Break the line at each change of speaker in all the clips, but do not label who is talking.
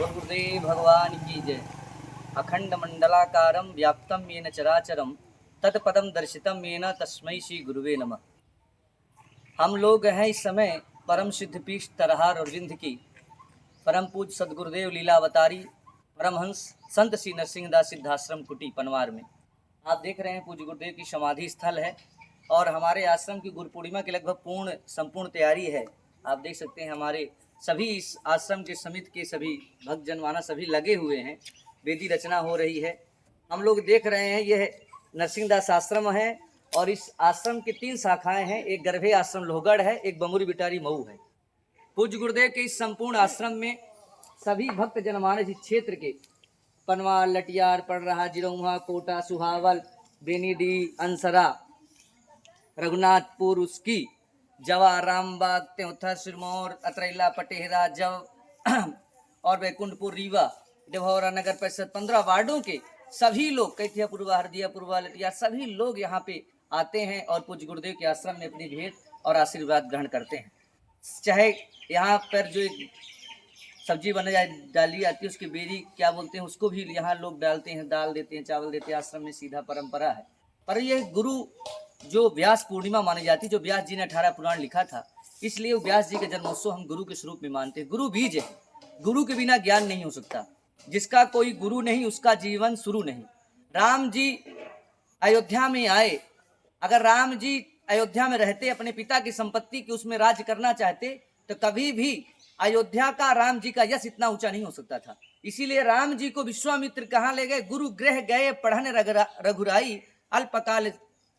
बोल गुरुदेव भगवान की जय। अखंड मंडलाकारं व्याप्तं येन चराचरं तत्पदं दर्शितं येन तस्मै श्री गुरुवे नमः। हम लोग हैं इस समय परम सिद्ध पीठ तरहार और विंध्य की परम पूज सदगुरुदेव लीलावतारी परमहंस संत श्री नरसिंहदास सिद्धाश्रम कुटी पनवार में आप देख रहे हैं पूज्य गुरुदेव की समाधि स्थल है और हमारे आश्रम की गुरु पूर्णिमा की लगभग संपूर्ण तैयारी है। आप देख सकते हैं हमारे सभी इस आश्रम के समिति के सभी भक्त जनमाना सभी लगे हुए हैं, वेदी रचना हो रही है। हम लोग देख रहे हैं यह नरसिंहदास आश्रम है और इस आश्रम की 3 शाखाएं हैं। एक गर्भे आश्रम लोहगढ़ है, एक बमुरी बिटारी मऊ है। पूज्य गुरुदेव के इस संपूर्ण आश्रम में सभी भक्त जनमानस इस क्षेत्र के पनवार, लटियार, पड़रहा, जिरौहा, कोटा, सुहावल, बेनीडी, अंसरा, रघुनाथपुर, उसकी जवा, रामबाग, त्योथा, सिरमौर, अतरैला, पटेहरा, जव और वैकुंठपुर, रीवा, देवौरा नगर परिषद 15 वार्डों के सभी लोग कैथिया पूर्वा, हरदिया पूर्वा, लटिया सभी लोग यहाँ पे आते हैं और पूज्य गुरुदेव के आश्रम में अपनी भेंट और आशीर्वाद ग्रहण करते हैं। चाहे यहाँ पर जो सब्जी बन जाए डाली आती है उसकी बेरी क्या बोलते हैं उसको भी यहाँ लोग डालते हैं, दाल देते हैं, चावल देते हैं। आश्रम में सीधा परंपरा है। पर यह गुरु जो व्यास पूर्णिमा मानी जाती है, जो व्यास जी ने 18 पुराण लिखा था, इसलिए व्यास जी का जन्मोत्सव हम गुरु के स्वरूप में मानते हैं। गुरु बीज है, गुरु के बिना ज्ञान नहीं हो सकता। जिसका कोई गुरु नहीं उसका जीवन शुरू नहीं। राम जी अयोध्या में आए, अगर राम जी अयोध्या में रहते, अपने पिता की संपत्ति की उसमें राज्य करना चाहते, तो कभी भी अयोध्या का राम जी का यश इतना ऊंचा नहीं हो सकता था। इसीलिए राम जी को विश्वामित्र कहाँ ले गए? गुरु गृह गए पढ़ने रघुराई, अल्पकाल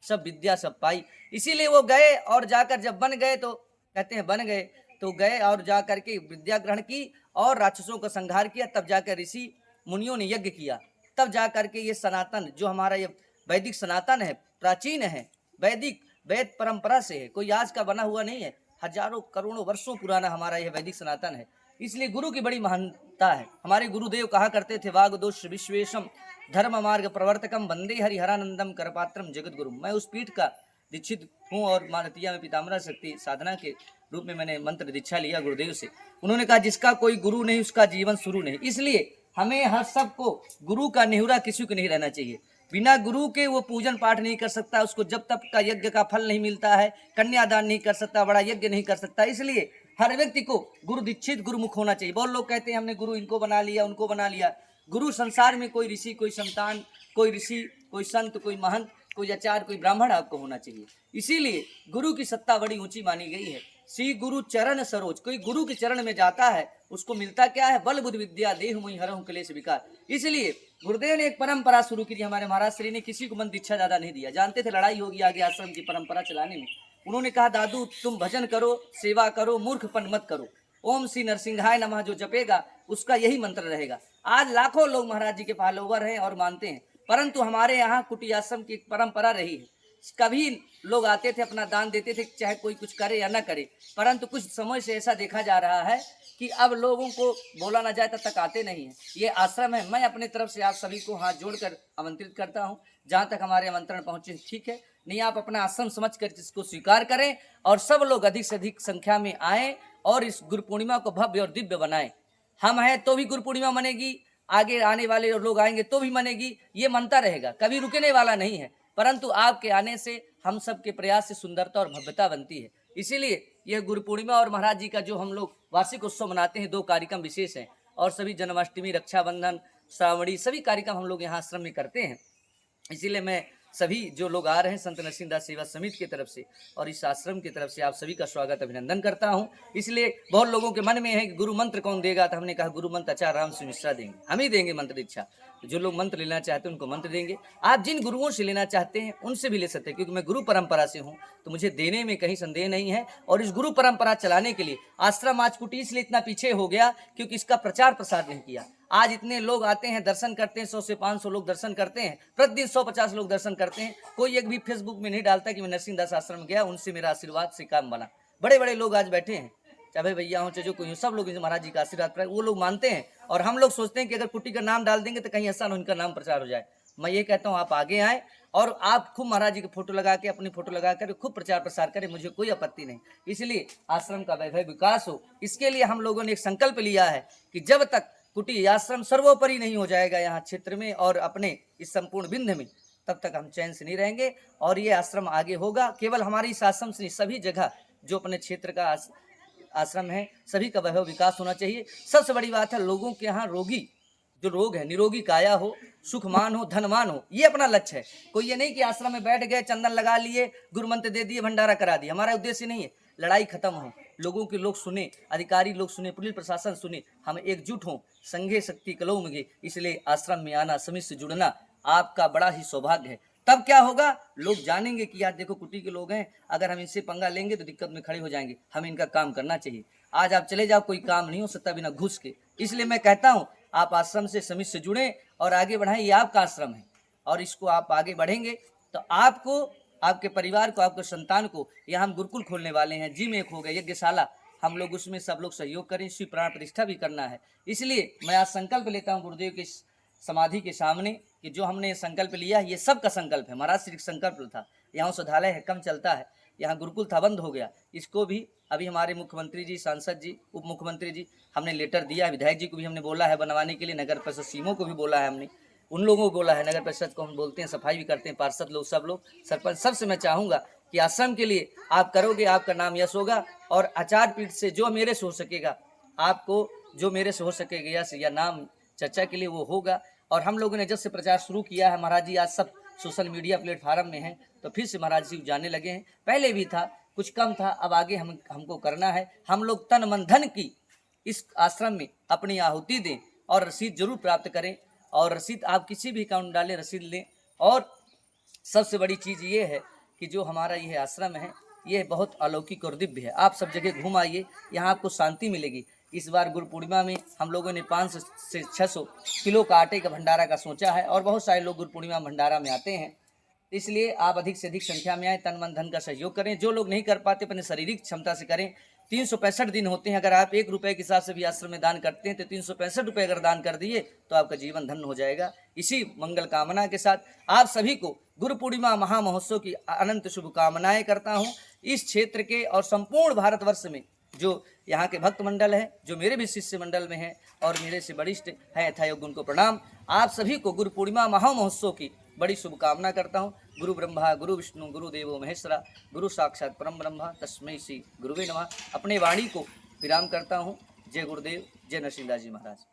सब विद्या सब पाई। इसीलिए वो गए और जाकर जब बन गए तो कहते हैं बन गए तो गए और जाकर के विद्या ग्रहण की और राक्षसों का संहार किया। तब जाकर ऋषि मुनियों ने यज्ञ किया, तब जाकर के ये सनातन जो हमारा ये वैदिक सनातन है, प्राचीन है, वैदिक वेद परंपरा से है, कोई आज का बना हुआ नहीं है। हजारों करोड़ों वर्षों पुराना हमारा यह वैदिक सनातन है। इसलिए गुरु की बड़ी महानता है। हमारे गुरुदेव कहा करते थे, वागदोष विश्वेशम धर्म मार्ग प्रवर्तकम वंदे हरिहरानंदम करपात्रम जगत गुरु। मैं उस पीठ का दीक्षित हूँ और मानतिया में पिताम्बरा शक्ति साधना के रूप में मैंने मंत्र दीक्षा लिया गुरुदेव से। उन्होंने कहा जिसका कोई गुरु नहीं उसका जीवन शुरू नहीं। इसलिए हमें हर सबको गुरु का नेहुरा किसी को नहीं रहना चाहिए। बिना गुरु के वो पूजन पाठ नहीं कर सकता, उसको जब तक का यज्ञ का फल नहीं मिलता है, कन्यादान नहीं कर सकता, बड़ा यज्ञ नहीं कर सकता। इसलिए हर व्यक्ति को गुरु दीक्षित गुरुमुख होना चाहिए। बहुत लोग कहते हैं हमने गुरु इनको बना लिया, उनको बना लिया। गुरु संसार में कोई ऋषि, कोई संतान, कोई ऋषि, कोई संत, कोई महंत, कोई आचार्य, कोई ब्राह्मण आपको होना चाहिए। इसीलिए गुरु की सत्ता बड़ी ऊंची मानी गई है। श्री गुरु चरण सरोज, कोई गुरु के चरण में जाता है उसको मिलता क्या है? बल बुद्धि विद्या देहु मोहि हरहु क्लेश विकार। इसलिए गुरुदेव ने एक परंपरा शुरू की थी। हमारे महाराज श्री ने किसी को मन दीक्षा ज्यादा नहीं दिया, जानते थे लड़ाई होगी आगे आश्रम की परंपरा चलाने में। उन्होंने कहा दादू तुम भजन करो, सेवा करो, मूर्खपन मत करो। ओम श्री नरसिंहाय नमः जो जपेगा उसका यही मंत्र रहेगा। आज लाखों लोग महाराज जी के फॉलोवर हैं और मानते हैं, परंतु हमारे यहाँ कुटी आश्रम की परंपरा रही है। कभी लोग आते थे, अपना दान देते थे, चाहे कोई कुछ करे या ना करे, परंतु कुछ समय से ऐसा देखा जा रहा है कि अब लोगों को बोला ना जाए तब तक आते नहीं है। ये आश्रम है, मैं अपने तरफ से आप सभी को हाथ जोड़कर आमंत्रित करता हूँ। जहाँ तक हमारे आमंत्रण पहुँचे ठीक है, नहीं आप अपना आश्रम समझ कर इसको स्वीकार करें और सब लोग अधिक से अधिक संख्या में आए और इस गुरु पूर्णिमा को भव्य और दिव्य बनाएं। हम हैं तो भी गुरु पूर्णिमा मनेगी, आगे आने वाले लोग आएंगे तो भी मनेगी, ये मनता रहेगा, कभी रुकने वाला नहीं है। परंतु आपके आने से हम सब के प्रयास से सुंदरता और भव्यता बनती है। इसीलिए यह गुरु पूर्णिमा और महाराज जी का जो हम लोग वार्षिक उत्सव मनाते हैं, 2 कार्यक्रम विशेष हैं और सभी जन्माष्टमी, रक्षाबंधन, श्रावणी सभी कार्यक्रम हम लोग यहाँ आश्रम में करते हैं। इसीलिए मैं सभी जो लोग आ रहे हैं संत नरसिंहदास सेवा समिति की तरफ से और इस आश्रम की तरफ से आप सभी का स्वागत अभिनंदन करता हूं। इसलिए बहुत लोगों के मन में है कि गुरु मंत्र कौन देगा, तो हमने कहा गुरु मंत्र आचार्य राम सिंह मिश्रा देंगे, हम ही देंगे मंत्र दीक्षा। जो लोग मंत्र लेना चाहते हैं उनको मंत्र देंगे। आप जिन गुरुओं से लेना चाहते हैं उनसे भी ले सकते हैं, क्योंकि मैं गुरु परंपरा से हूँ तो मुझे देने में कहीं संदेह नहीं है। और इस गुरु परंपरा चलाने के लिए आश्रम आज कुटी इसलिए इतना पीछे हो गया क्योंकि इसका प्रचार प्रसार नहीं किया। आज इतने लोग आते हैं, दर्शन करते हैं, 100 से 500 लोग दर्शन करते हैं, प्रतिदिन 150 लोग दर्शन करते हैं। कोई एक भी फेसबुक में नहीं डालता कि मैं नरसिंहदास आश्रम गया, उनसे मेरा आशीर्वाद से काम बना। बड़े बड़े लोग आज बैठे हैं, चाहे भैया हो चाहे जो कोई हो, सब लोग महाराज जी का आशीर्वाद प्राप्त वो लोग मानते हैं। और हम लोग सोचते हैं कि अगर कुटी का नाम डाल देंगे तो कहीं ऐसा ना उनका नाम प्रचार हो जाए। मैं ये कहता हूँ आप आगे आए और आप खूब महाराज जी की फोटो लगा के, अपनी फोटो लगा कर खूब प्रचार प्रसार करें, मुझे कोई आपत्ति नहीं। इसलिए आश्रम का वैभव विकास हो, इसके लिए हम लोगों ने एक संकल्प लिया है कि जब तक कुटी आश्रम सर्वोपरि नहीं हो जाएगा यहाँ क्षेत्र में और अपने इस संपूर्ण विंध्य में, तब तक हम चैन से नहीं रहेंगे। और ये आश्रम आगे होगा, केवल हमारी इस आश्रम से सभी जगह जो अपने क्षेत्र का आश्रम है सभी का वैभव विकास होना चाहिए। सबसे बड़ी बात है लोगों के यहाँ रोगी जो रोग है निरोगी काया हो, सुखमान हो, धनवान हो, ये अपना लक्ष्य है। कोई ये नहीं कि आश्रम में बैठ गए, चंदन लगा लिए, गुरु मंत्र दे दिए, भंडारा करा दिया, हमारा उद्देश्य नहीं है। लड़ाई खत्म हो, लोगों के लोग सुने, अधिकारी लोग सुने, पुलिस प्रशासन सुने, हम एकजुट हों, संघे शक्ति कलौ मुगे। इसलिए आश्रम में आना, समिति से जुड़ना आपका बड़ा ही सौभाग्य है। तब क्या होगा, लोग जानेंगे कि यार देखो कुटी के लोग हैं, अगर हम इनसे पंगा लेंगे तो दिक्कत में खड़े हो जाएंगे, हमें इनका काम करना चाहिए। आज आप चले जाओ, कोई काम नहीं हो सकता बिना घुस के। इसलिए मैं कहता हूँ आप आश्रम से समिति से जुड़ें और आगे बढ़ाएं। ये आपका आश्रम है और इसको आप आगे बढ़ेंगे तो आपको, आपके परिवार को, आपके संतान को, यहाँ हम गुरुकुल खोलने वाले हैं, जिम एक हो गया, यज्ञशाला, हम लोग उसमें सब लोग सहयोग करें, इसी प्राण प्रतिष्ठा भी करना है। इसलिए मैं आज संकल्प लेता हूँ गुरुदेव की समाधि के सामने कि जो हमने संकल्प लिया ये सबका संकल्प है। महाराज श्री संकल्प था, यहाँ औषधालय है, कम चलता है, यहाँ गुरुकुल था, बंद हो गया, इसको भी अभी हमारे मुख्यमंत्री जी, सांसद जी, उप मुख्यमंत्री जी, हमने लेटर दिया है, विधायक जी को भी हमने बोला है बनवाने के लिए, नगर परिषद सीमो को भी बोला है हमने, उन लोगों को बोला है, नगर परिषद को हम बोलते हैं, सफाई भी करते हैं, पार्षद लोग, सब लोग, सरपंच, सबसे मैं चाहूँगा कि आश्रम के लिए आप करोगे, आपका नाम यश होगा। और आचार पीठ से जो मेरे से हो सकेगा, आपको जो मेरे से हो सकेगा यश या नाम चर्चा के लिए वो होगा। और हम लोगों ने जब से प्रचार शुरू किया है महाराज जी, आज सब सोशल मीडिया प्लेटफार्म में हैं, तो फिर से महाराज जी जाने लगे हैं, पहले भी था, कुछ कम था, अब आगे हमको करना है। हम लोग तन मन धन की इस आश्रम में अपनी आहुति दें और रसीद जरूर प्राप्त करें। और रसीद आप किसी भी अकाउंट डालें, रसीद लें। और सबसे बड़ी चीज़ ये है कि जो हमारा ये आश्रम है ये बहुत अलौकिक और दिव्य है। आप सब जगह घूम आइए, यहाँ आपको शांति मिलेगी। इस बार गुरु पूर्णिमा में हम लोगों ने 500 से 600 किलो का आटे का भंडारा का सोचा है और बहुत सारे लोग गुरु पूर्णिमा भंडारा में आते हैं। इसलिए आप अधिक से अधिक संख्या में आए, तन मन धन का सहयोग करें। जो लोग नहीं कर पाते अपने शारीरिक क्षमता से करें। 365 दिन होते हैं, अगर आप 1 रुपये के हिसाब से भी आश्रम में दान करते हैं तो 365 रुपये अगर दान कर दिए तो आपका जीवन धन्य हो जाएगा। इसी मंगल कामना के साथ आप सभी को गुरु पूर्णिमा महामहोत्सव की अनंत शुभकामनाएं करता हूं। इस क्षेत्र के और संपूर्ण भारतवर्ष में जो यहाँ के भक्त मंडल है, जो मेरे भी शिष्य मंडल में हैं और मेरे से वरिष्ठ हैं यथायोग्य उनको प्रणाम। आप सभी को गुरु पूर्णिमा महामहोत्सव की बड़ी शुभकामना करता हूँ। गुरु ब्रह्मा गुरु विष्णु गुरु देवो महेश्वरा, गुरु साक्षात परम ब्रह्मा तस्मै श्री गुरुवे नमः। अपने वाणी को विराम करता हूँ। जय गुरुदेव, जय नरसिंहदास जी महाराज।